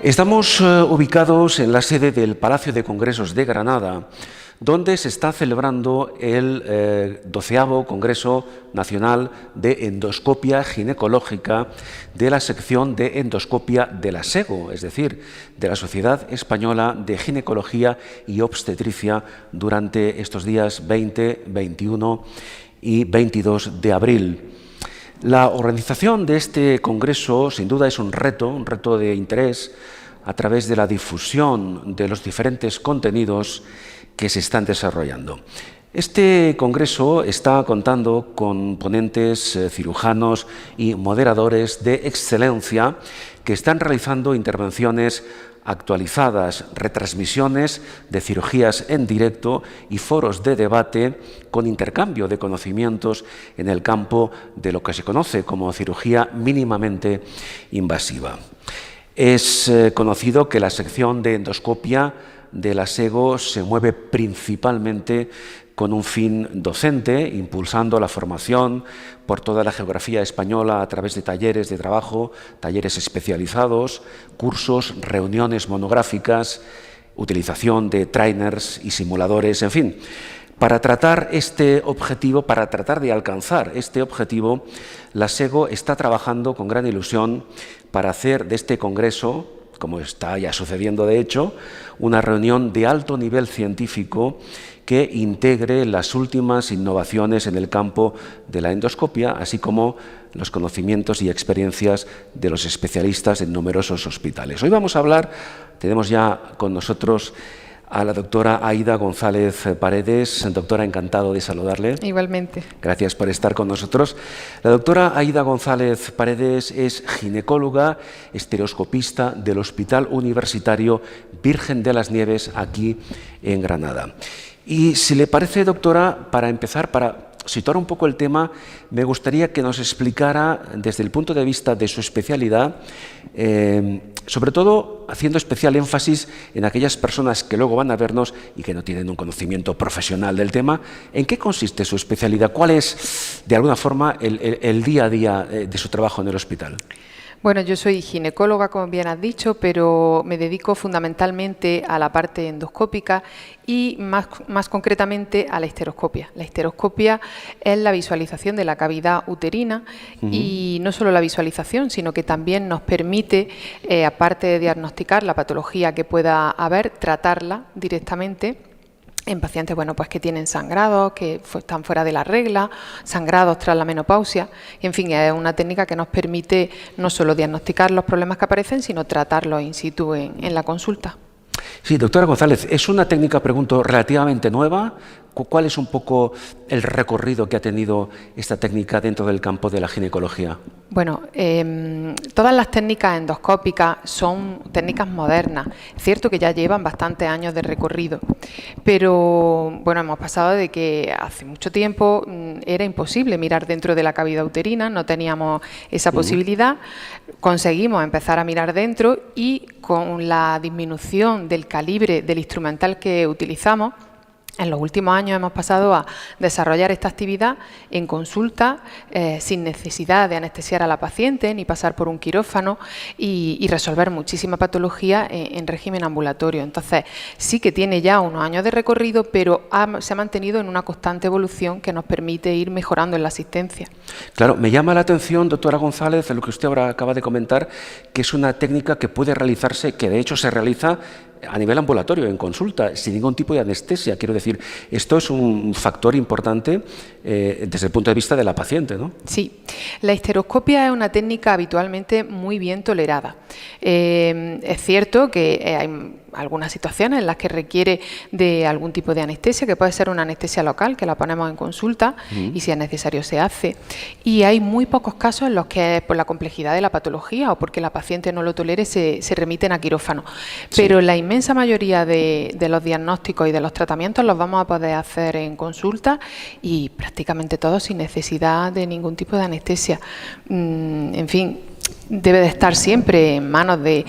Estamos ubicados en la sede del Palacio de Congresos de Granada, donde se está celebrando el 12º Congreso Nacional de Endoscopia Ginecológica de la sección de endoscopia de la SEGO, es decir, de la Sociedad Española de Ginecología y Obstetricia, durante estos días 20, 21 y 22 de abril. La organización de este congreso, sin duda, es un reto de interés a través de la difusión de los diferentes contenidos que se están desarrollando. Este congreso está contando con ponentes, cirujanos y moderadores de excelencia que están realizando intervenciones actualizadas, retransmisiones de cirugías en directo y foros de debate con intercambio de conocimientos en el campo de lo que se conoce como cirugía mínimamente invasiva. Es conocido que la sección de endoscopia de la SEGO se mueve principalmente con un fin docente, impulsando la formación por toda la geografía española a través de talleres de trabajo, talleres especializados, cursos, reuniones monográficas, utilización de trainers y simuladores, en fin. Para tratar este objetivo, para tratar de alcanzar este objetivo, la SEGO está trabajando con gran ilusión para hacer de este congreso, como está ya sucediendo de hecho, una reunión de alto nivel científico que integre las últimas innovaciones en el campo de la endoscopia, así como los conocimientos y experiencias de los especialistas en numerosos hospitales. Hoy vamos a hablar, tenemos ya con nosotros a la doctora Aida González Paredes. Doctora, encantado de saludarle. Igualmente. Gracias por estar con nosotros. La doctora Aida González Paredes es ginecóloga, estereoscopista del Hospital Universitario Virgen de las Nieves, aquí en Granada. Y si le parece, doctora, para empezar, para situar un poco el tema, me gustaría que nos explicara, desde el punto de vista de su especialidad, sobre todo haciendo especial énfasis en aquellas personas que luego van a vernos y que no tienen un conocimiento profesional del tema, ¿en qué consiste su especialidad? ¿Cuál es, de alguna forma, el día a día de su trabajo en el hospital? Bueno, yo soy ginecóloga, como bien has dicho, pero me dedico fundamentalmente a la parte endoscópica y más concretamente a la histeroscopia. La histeroscopia es la visualización de la cavidad uterina y no solo la visualización, sino que también nos permite, aparte de diagnosticar la patología que pueda haber, tratarla directamente en pacientes pues que tienen sangrados, que están fuera de la regla, sangrados tras la menopausia. Y, en fin, es una técnica que nos permite no solo diagnosticar los problemas que aparecen, sino tratarlos in situ en la consulta. Sí, doctora González, es una técnica, pregunto, relativamente nueva. ¿Cuál es un poco el recorrido que ha tenido esta técnica dentro del campo de la ginecología? Bueno, todas las técnicas endoscópicas son técnicas modernas. Es cierto que ya llevan bastantes años de recorrido, pero bueno, hemos pasado de que hace mucho tiempo era imposible mirar dentro de la cavidad uterina, no teníamos esa posibilidad. Conseguimos empezar a mirar dentro y con la disminución del calibre del instrumental que utilizamos, en los últimos años hemos pasado a desarrollar esta actividad en consulta sin necesidad de anestesiar a la paciente ni pasar por un quirófano y resolver muchísima patología en régimen ambulatorio. Entonces, sí que tiene ya unos años de recorrido, pero se ha mantenido en una constante evolución que nos permite ir mejorando en la asistencia. Claro, me llama la atención, doctora González, lo que usted ahora acaba de comentar, que es una técnica que puede realizarse, que de hecho se realiza a nivel ambulatorio, en consulta, sin ningún tipo de anestesia. Quiero decir, esto es un factor importante desde el punto de vista de la paciente, ¿no? Sí, la histeroscopia es una técnica habitualmente muy bien tolerada. Es cierto que hay algunas situaciones en las que requiere de algún tipo de anestesia, que puede ser una anestesia local, que la ponemos en consulta y si es necesario se hace. Y hay muy pocos casos en los que por la complejidad de la patología o porque la paciente no lo tolere se remiten a quirófano. Pero la inmensa mayoría de los diagnósticos y de los tratamientos los vamos a poder hacer en consulta y prácticamente todos sin necesidad de ningún tipo de anestesia. En fin, debe de estar siempre en manos de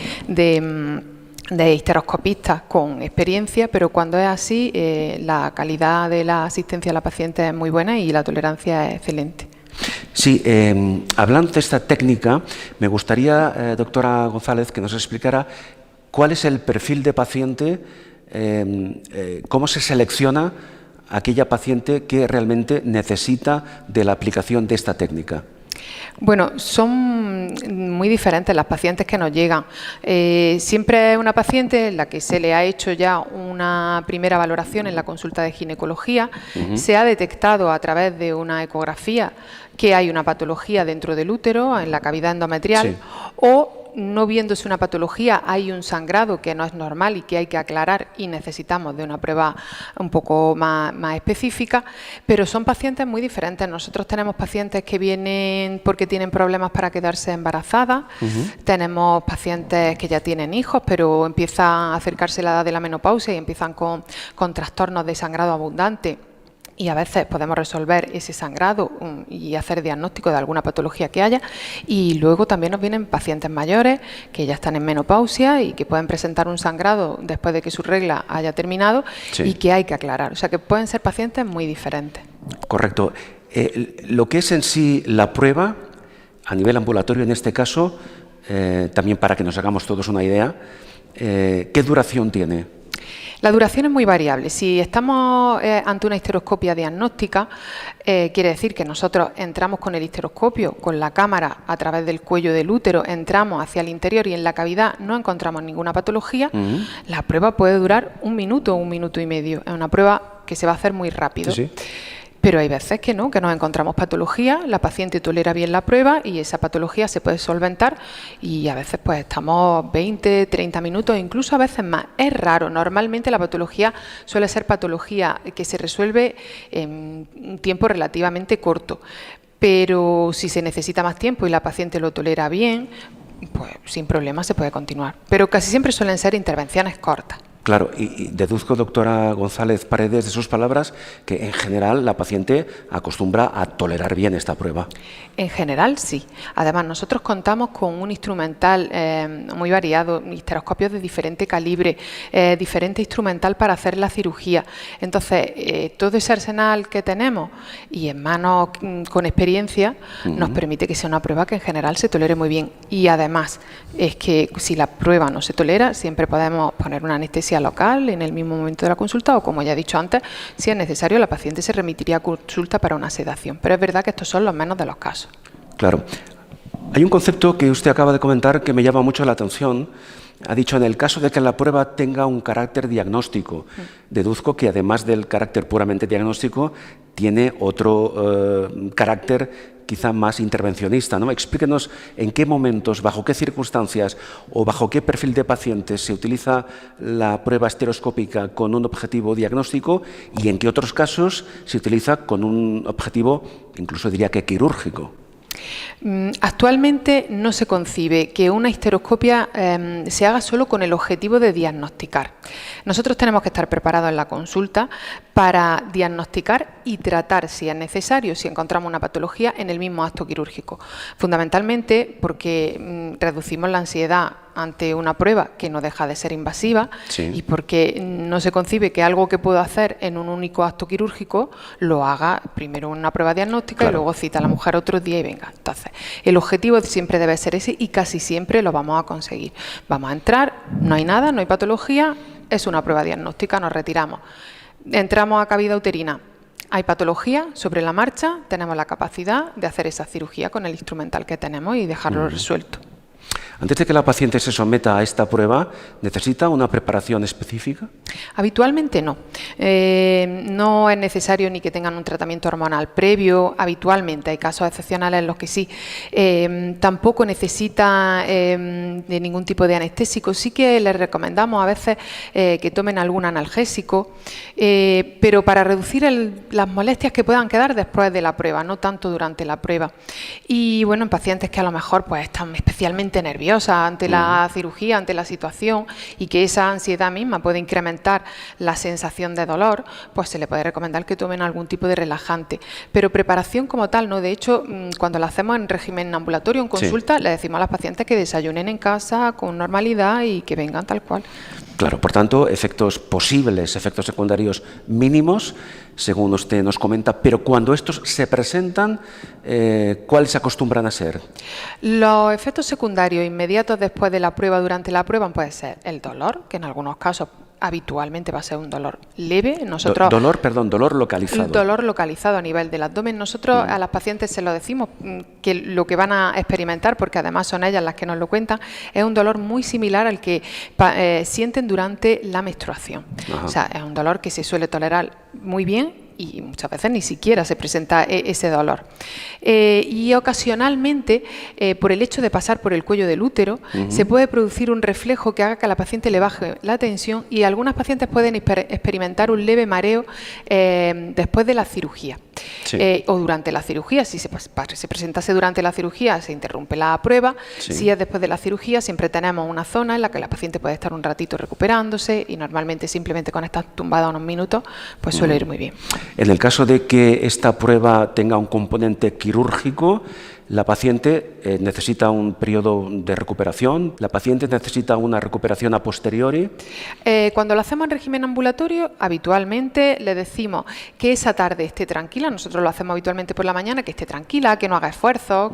histeroscopistas con experiencia, pero cuando es así, la calidad de la asistencia a la paciente es muy buena y la tolerancia es excelente. Sí, hablando de esta técnica, me gustaría, doctora González, que nos explicara ¿Cuál es el perfil de paciente? ¿Cómo se selecciona aquella paciente que realmente necesita de la aplicación de esta técnica? Bueno, son muy diferentes las pacientes que nos llegan. Siempre es una paciente en la que se le ha hecho ya una primera valoración en la consulta de ginecología, se ha detectado a través de una ecografía que hay una patología dentro del útero, en la cavidad endometrial, o no viéndose una patología, hay un sangrado que no es normal y que hay que aclarar y necesitamos de una prueba un poco más específica, pero son pacientes muy diferentes. Nosotros tenemos pacientes que vienen porque tienen problemas para quedarse embarazadas, tenemos pacientes que ya tienen hijos, pero empieza a acercarse la edad de la menopausia y empiezan con trastornos de sangrado abundante. Y a veces podemos resolver ese sangrado y hacer diagnóstico de alguna patología que haya. Y luego también nos vienen pacientes mayores que ya están en menopausia y que pueden presentar un sangrado después de que su regla haya terminado y que hay que aclarar. O sea que pueden ser pacientes muy diferentes. Correcto. Lo que es en sí la prueba, a nivel ambulatorio en este caso, también para que nos hagamos todos una idea, ¿qué duración tiene? La duración es muy variable. Si estamos ante una histeroscopia diagnóstica, quiere decir que nosotros entramos con el histeroscopio, con la cámara a través del cuello del útero, entramos hacia el interior y en la cavidad no encontramos ninguna patología, la prueba puede durar 1 minuto o 1 minuto y medio. Es una prueba que se va a hacer muy rápido. Sí. Pero hay veces que no, que nos encontramos patología, la paciente tolera bien la prueba y esa patología se puede solventar y a veces pues estamos 20, 30 minutos, incluso a veces más. Es raro, normalmente la patología suele ser patología que se resuelve en un tiempo relativamente corto, pero si se necesita más tiempo y la paciente lo tolera bien, pues sin problema se puede continuar. Pero casi siempre suelen ser intervenciones cortas. Claro, y deduzco, doctora González Paredes, de sus palabras, que en general la paciente acostumbra a tolerar bien esta prueba. En general, sí. Además, nosotros contamos con un instrumental muy variado, histeroscopios de diferente calibre, diferente instrumental para hacer la cirugía. Entonces, todo ese arsenal que tenemos y en manos con experiencia nos permite que sea una prueba que en general se tolere muy bien. Y además, es que si la prueba no se tolera, siempre podemos poner una anestesia local en el mismo momento de la consulta o, como ya he dicho antes, si es necesario, la paciente se remitiría a consulta para una sedación. Pero es verdad que estos son los menos de los casos. Claro. Hay un concepto que usted acaba de comentar que me llama mucho la atención. Ha dicho, en el caso de que la prueba tenga un carácter diagnóstico. Deduzco que además del carácter puramente diagnóstico, tiene otro carácter quizá más intervencionista, ¿no? Explíquenos en qué momentos, bajo qué circunstancias o bajo qué perfil de pacientes se utiliza la prueba estereoscópica con un objetivo diagnóstico y en qué otros casos se utiliza con un objetivo, incluso diría que quirúrgico. Actualmente no se concibe que una histeroscopia se haga solo con el objetivo de diagnosticar. Nosotros tenemos que estar preparados en la consulta para diagnosticar y tratar, si es necesario, si encontramos una patología, en el mismo acto quirúrgico. Fundamentalmente porque reducimos la ansiedad ante una prueba que no deja de ser invasiva y porque no se concibe que algo que puedo hacer en un único acto quirúrgico lo haga primero una prueba diagnóstica y luego cita a la mujer otro día y venga. Entonces, el objetivo siempre debe ser ese y casi siempre lo vamos a conseguir. Vamos a entrar, no hay nada, no hay patología, es una prueba diagnóstica, nos retiramos. Entramos a cavidad uterina. Hay patología, sobre la marcha tenemos la capacidad de hacer esa cirugía con el instrumental que tenemos y dejarlo resuelto. Antes de que la paciente se someta a esta prueba, ¿necesita una preparación específica? Habitualmente no. No es necesario ni que tengan un tratamiento hormonal previo. Habitualmente hay casos excepcionales en los que sí. Tampoco necesita de ningún tipo de anestésico. Sí que les recomendamos a veces que tomen algún analgésico, pero para reducir las molestias que puedan quedar después de la prueba, no tanto durante la prueba. Y bueno, en pacientes que a lo mejor pues están especialmente nerviosos ante la cirugía, ante la situación y que esa ansiedad misma puede incrementar la sensación de dolor, pues se le puede recomendar que tomen algún tipo de relajante. Pero preparación como tal, no. De hecho, cuando la hacemos en régimen ambulatorio, en consulta, le decimos a las pacientes que desayunen en casa con normalidad y que vengan tal cual. Claro, por tanto, posibles efectos secundarios mínimos, según usted nos comenta, pero cuando estos se presentan, ¿cuáles se acostumbran a ser? Los efectos secundarios inmediatos después de la prueba, durante la prueba, puede ser el dolor, que en algunos casos habitualmente va a ser un dolor leve. Dolor localizado. Dolor localizado a nivel del abdomen. Nosotros a las pacientes se lo decimos que lo que van a experimentar, porque además son ellas las que nos lo cuentan, es un dolor muy similar al que sienten durante la menstruación. Ajá. O sea, es un dolor que se suele tolerar muy bien y muchas veces ni siquiera se presenta ese dolor. Y ocasionalmente, por el hecho de pasar por el cuello del útero, se puede producir un reflejo que haga que a la paciente le baje la tensión, y algunas pacientes pueden experimentar un leve mareo después de la cirugía. Sí. O durante la cirugía. Si se presentase durante la cirugía, se interrumpe la prueba. Sí. Si es después de la cirugía, siempre tenemos una zona en la que la paciente puede estar un ratito recuperándose, y normalmente simplemente con estar tumbada unos minutos, pues suele ir muy bien. En el caso de que esta prueba tenga un componente quirúrgico, la paciente necesita un periodo de recuperación, la paciente necesita una recuperación a posteriori. Cuando lo hacemos en régimen ambulatorio, habitualmente le decimos que esa tarde esté tranquila. Nosotros lo hacemos habitualmente por la mañana, que esté tranquila, que no haga esfuerzos,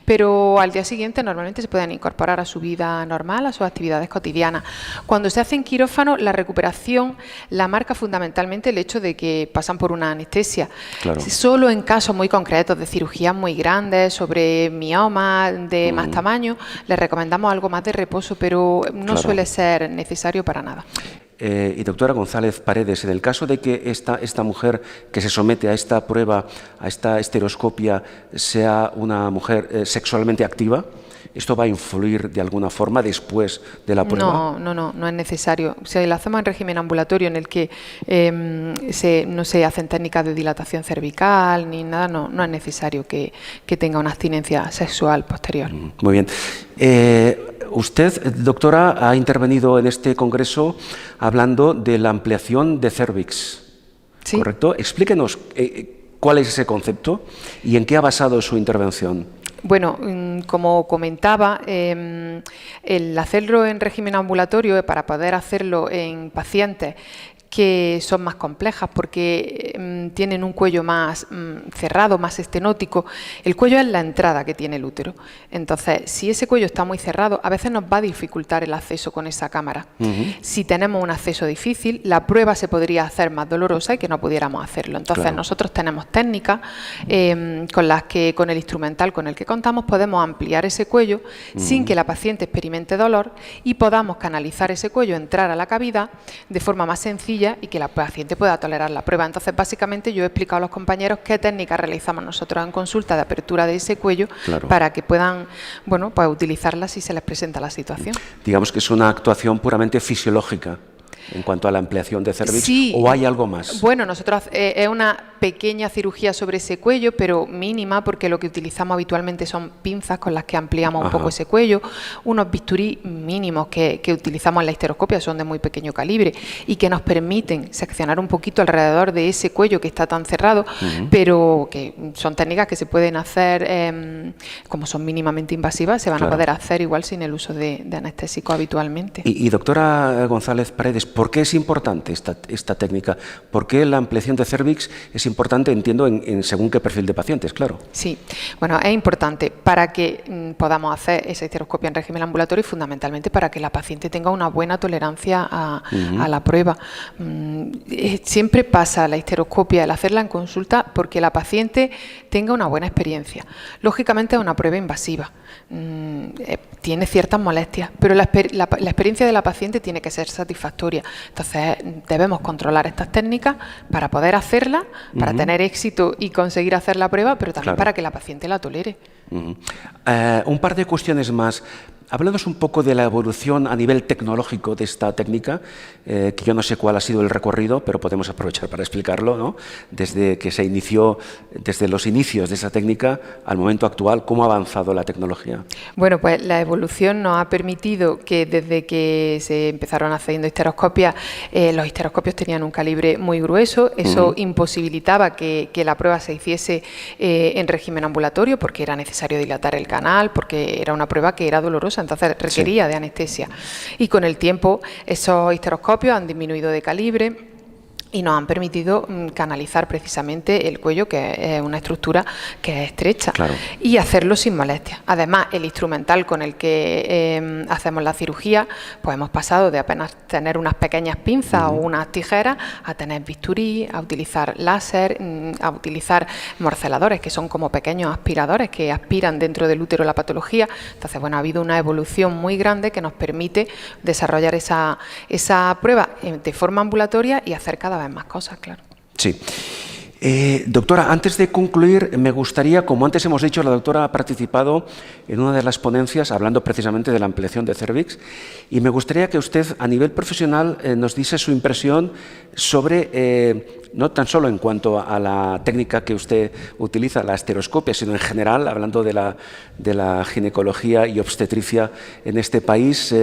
pero al día siguiente normalmente se pueden incorporar a su vida normal, a sus actividades cotidianas. Cuando se hace en quirófano, la recuperación la marca fundamentalmente el hecho de que pasan por una anestesia. Claro. Solo en casos muy concretos de cirugías muy grandes, sobre mioma de más tamaño, les recomendamos algo más de reposo, pero no suele ser necesario para nada. Y doctora González Paredes, en el caso de que esta mujer que se somete a esta prueba, a esta esteroscopia, sea una mujer sexualmente activa, ¿esto va a influir de alguna forma después de la prueba? No es necesario. Si lo hacemos en régimen ambulatorio, en el que no se hacen técnicas de dilatación cervical ni nada, no es necesario que tenga una abstinencia sexual posterior. Muy bien. Usted, doctora, ha intervenido en este congreso hablando de la ampliación de cervix, ¿Sí? ¿correcto? Explíquenos cuál es ese concepto y en qué ha basado su intervención. Bueno, como comentaba, el hacerlo en régimen ambulatorio, para poder hacerlo en pacientes que son más complejas porque tienen un cuello más cerrado, más estenótico. El cuello es la entrada que tiene el útero. Entonces, si ese cuello está muy cerrado, a veces nos va a dificultar el acceso con esa cámara. Si tenemos un acceso difícil, la prueba se podría hacer más dolorosa y que no pudiéramos hacerlo. Entonces, nosotros tenemos técnicas con las que, con el instrumental con el que contamos, podemos ampliar ese cuello sin que la paciente experimente dolor y podamos canalizar ese cuello, entrar a la cavidad de forma más sencilla y que la paciente pueda tolerar la prueba. Entonces, básicamente, yo he explicado a los compañeros qué técnicas realizamos nosotros en consulta de apertura de ese cuello para que puedan, bueno, pues utilizarla si se les presenta la situación. Digamos que es una actuación puramente fisiológica en cuanto a la ampliación de cervix, ¿o hay algo más? Bueno, nosotros es una pequeña cirugía sobre ese cuello, pero mínima, porque lo que utilizamos habitualmente son pinzas con las que ampliamos un poco ese cuello, unos bisturí mínimos que utilizamos en la histeroscopia, son de muy pequeño calibre y que nos permiten seccionar un poquito alrededor de ese cuello que está tan cerrado, pero que son técnicas que se pueden hacer, como son mínimamente invasivas, se van a poder hacer igual sin el uso de anestésico habitualmente. Y doctora González Paredes, ¿por qué es importante esta técnica? ¿Por qué la ampliación de cervix es importante, entiendo, en según qué perfil de pacientes, claro? Sí, bueno, es importante para que podamos hacer esa histeroscopia en régimen ambulatorio y fundamentalmente para que la paciente tenga una buena tolerancia a la prueba. Siempre pasa la histeroscopia, el hacerla en consulta, porque la paciente tenga una buena experiencia. Lógicamente es una prueba invasiva, tiene ciertas molestias, pero la experiencia de la paciente tiene que ser satisfactoria. Entonces debemos controlar estas técnicas para poder hacerla, para tener éxito y conseguir hacer la prueba, pero también para que la paciente la tolere. Un par de cuestiones más. Háblanos un poco de la evolución a nivel tecnológico de esta técnica, que yo no sé cuál ha sido el recorrido, pero podemos aprovechar para explicarlo, ¿no? Desde que se inició, desde los inicios de esa técnica al momento actual, ¿cómo ha avanzado la tecnología? Bueno, pues la evolución nos ha permitido que desde que se empezaron haciendo histeroscopias, los histeroscopios tenían un calibre muy grueso, eso imposibilitaba que la prueba se hiciese en régimen ambulatorio, porque era necesario dilatar el canal, porque era una prueba que era dolorosa dolorosa, entonces requería de anestesia. Y con el tiempo esos histeroscopios han disminuido de calibre y nos han permitido canalizar precisamente el cuello, que es una estructura que es estrecha, y hacerlo sin molestia. Además, el instrumental con el que hacemos la cirugía, pues hemos pasado de apenas tener unas pequeñas pinzas o unas tijeras a tener bisturí, a utilizar láser, a utilizar morceladores, que son como pequeños aspiradores que aspiran dentro del útero la patología. Entonces, bueno, ha habido una evolución muy grande que nos permite desarrollar esa prueba de forma ambulatoria y hacer cada vez más cosas, claro. Sí. Doctora, antes de concluir, me gustaría, como antes hemos dicho, la doctora ha participado en una de las ponencias hablando precisamente de la ampliación de cérvix, y me gustaría que usted, a nivel profesional, nos diese su impresión sobre, no tan solo en cuanto a la técnica que usted utiliza, la esteroscopia, sino en general, hablando de la ginecología y obstetricia en este país.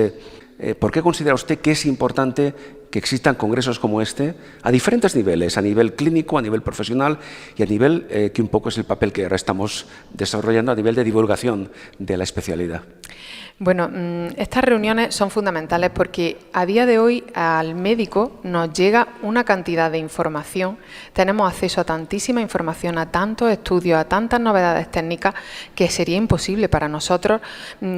¿Por qué considera usted que es importante que existan congresos como este a diferentes niveles, a nivel clínico, a nivel profesional y a nivel, que un poco es el papel que ahora estamos desarrollando, a nivel de divulgación de la especialidad? Bueno, estas reuniones son fundamentales porque a día de hoy al médico nos llega una cantidad de información, tenemos acceso a tantísima información, a tantos estudios, a tantas novedades técnicas, que sería imposible para nosotros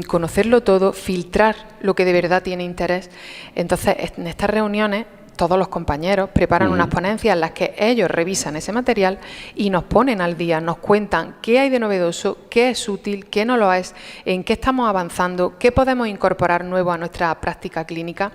conocerlo todo, filtrar lo que de verdad tiene interés. Entonces, en estas reuniones todos los compañeros preparan unas ponencias en las que ellos revisan ese material y nos ponen al día, nos cuentan qué hay de novedoso, qué es útil, qué no lo es, en qué estamos avanzando, qué podemos incorporar nuevo a nuestra práctica clínica.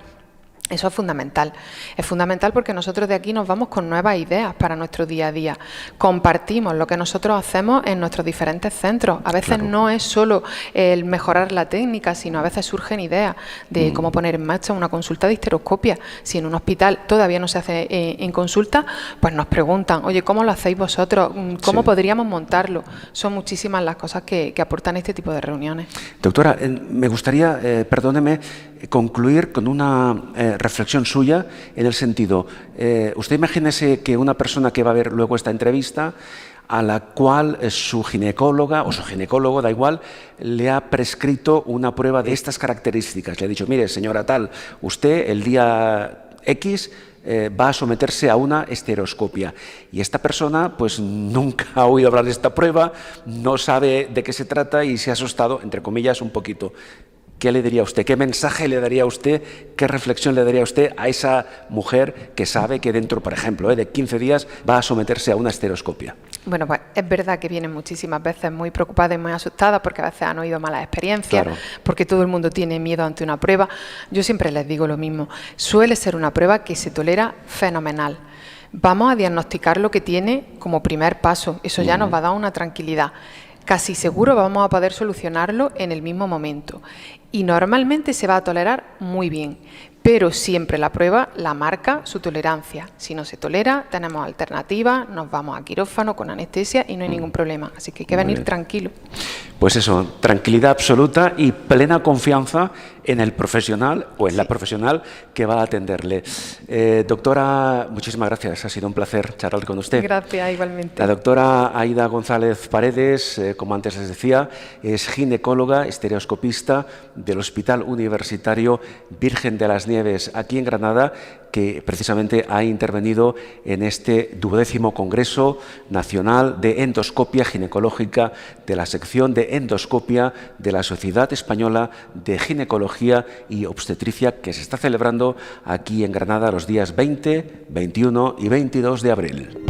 Eso es fundamental porque nosotros de aquí nos vamos con nuevas ideas para nuestro día a día. Compartimos lo que nosotros hacemos en nuestros diferentes centros. A veces no es solo el mejorar la técnica, sino a veces surgen ideas de cómo poner en marcha una consulta de histeroscopia. Si en un hospital todavía no se hace en consulta, pues nos preguntan, oye, ¿cómo lo hacéis vosotros? ¿Cómo podríamos montarlo? Son muchísimas las cosas que aportan este tipo de reuniones. Doctora, me gustaría, perdóneme, concluir con una reflexión suya en el sentido, usted imagínese que una persona que va a ver luego esta entrevista, a la cual su ginecóloga o su ginecólogo, da igual, le ha prescrito una prueba de estas características. Le ha dicho, mire, señora tal, usted el día X va a someterse a una esteroscopia. Y esta persona pues nunca ha oído hablar de esta prueba, no sabe de qué se trata y se ha asustado, entre comillas, un poquito. ¿Qué le diría a usted? ¿Qué mensaje le daría a usted? ¿Qué reflexión le daría a usted a esa mujer que sabe que dentro, por ejemplo, de 15 días va a someterse a una esteroscopia? Bueno, pues es verdad que vienen muchísimas veces muy preocupadas y muy asustadas porque a veces han oído malas experiencias, porque todo el mundo tiene miedo ante una prueba. Yo siempre les digo lo mismo, suele ser una prueba que se tolera fenomenal. Vamos a diagnosticar lo que tiene como primer paso, eso ya nos va a dar una tranquilidad. Casi seguro vamos a poder solucionarlo en el mismo momento y normalmente se va a tolerar muy bien, pero siempre la prueba la marca su tolerancia. Si no se tolera, tenemos alternativas, nos vamos a quirófano con anestesia y no hay ningún problema, así que hay que venir tranquilo. Pues eso, tranquilidad absoluta y plena confianza en el profesional o en la profesional que va a atenderle. Doctora, muchísimas gracias, ha sido un placer charlar con usted. Gracias, igualmente. La doctora Aida González Paredes, como antes les decía, es ginecóloga, estereoscopista del Hospital Universitario Virgen de las Nieves, aquí en Granada, que precisamente ha intervenido en este 12º Congreso Nacional de Endoscopia Ginecológica de la sección de endoscopia de la Sociedad Española de Ginecología y Obstetricia, que se está celebrando aquí en Granada los días 20, 21 y 22 de abril.